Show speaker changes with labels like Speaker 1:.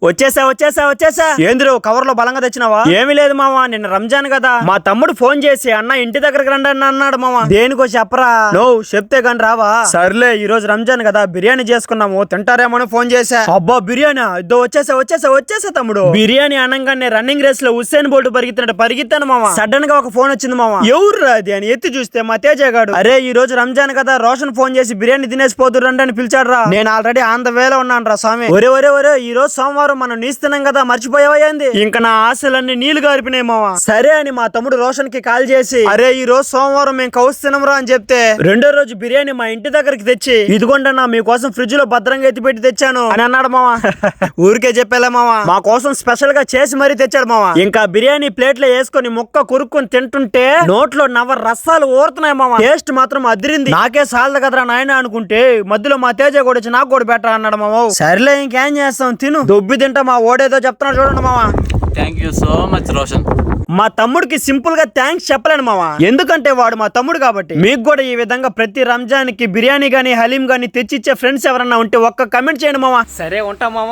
Speaker 1: వచ్చేసా ఏంద్రు కవర్ లో బలంగా తెచ్చినావా? ఏమీ లేదు మావా, నిన్న రంజాన్ కదా, మా తమ్ముడు ఫోన్ చేసి అన్న ఇంటి దగ్గరకు రండి అని అన్నాడు మావా. దేనికో చెప్పరా? నో చెప్తే గాని రావా? సర్లే ఈ రోజు రంజాన్ కదా బిర్యానీ చేసుకున్నాము, తింటారేమో ఫోన్ చేసా. అబ్బా బిర్యానీ ఇద్దో వచ్చేసా తమ్ముడు. బిర్యానీ అనగానే రన్నింగ్ రేస్ లో హుస్సేన్ బోల్ట్ పరిగెత్తాను మావా. సడన్ గా ఒక ఫోన్ వచ్చింది మావా. ఎవరు అది అని ఎత్తి చూస్తే మా తేజ గాడు. అరే ఈ రోజు రంజాన్ కదా, రోషన్ ఫోన్ చేసి బిర్యానీ తినేసి పోతురు రండి అని పిలిచాడు రా. నేను ఆల్రెడీ ఆన్ ద వేలో ఉన్నాను రా స్వామి. ఒరే ఈ రోజు సోమవారం మనం నీస్తున్నాం కదా, మర్చిపోయావా ఏంది? ఇంకా నా ఆశలన్నీ నీళ్లు గారిపినాయి మావా. సరే అని మా తమ్ముడు రోషన్ కి కాల్ చేసి అరే ఈ రోజు సోమవారం మేము కౌస్తున్నాం రా అని చెప్తే, రెండో రోజు బిర్యానీ మా ఇంటి దగ్గరికి తెచ్చి ఇదిగోండన్నా మీకోసం ఫ్రిడ్జ్ లో భద్రంగా ఎత్తిపెట్టి తెచ్చాను అని అన్నాడు మావా. ఊరికే చెప్పేలా మావా, మా కోసం స్పెషల్ గా చేసి మరీ తెచ్చాడు మావా. ఇంకా బిర్యానీ ప్లేట్ లో వేసుకొని ముక్క కొరుక్కొని తింటుంటే నోట్లో నవ్వ రసాలు ఊరుతున్నాయి మావా. టేస్ట్ మాత్రం అదిరింది. నాకే సాలదు కదరా నాయన అనుకుంటే మధ్యలో మా తేజ కూడా వచ్చి నాకు కూడా బెటర్ అన్నాడు మావా. సర్లే ఇంకేం చేస్తాం, తిను దొబ్బి తింటా. మా ఓడేదో చెప్తున్నాడు చూడండి మావా.
Speaker 2: Thank you so much Roshan.
Speaker 1: మా తమ్ముడికి సింపుల్ గా థ్యాంక్స్ చెప్పలేను మావా, ఎందుకంటే వాడు మా తమ్ముడు కాబట్టి. మీకు కూడా ఈ విధంగా ప్రతి రంజాన్ కి బిర్యానీ గానీ హలీం గానీ తెచ్చిచ్చే ఫ్రెండ్స్ ఎవరన్నా ఉంటే ఒక్క కమెంట్ చేయండి మావా.
Speaker 2: సరే ఉంటా మామ.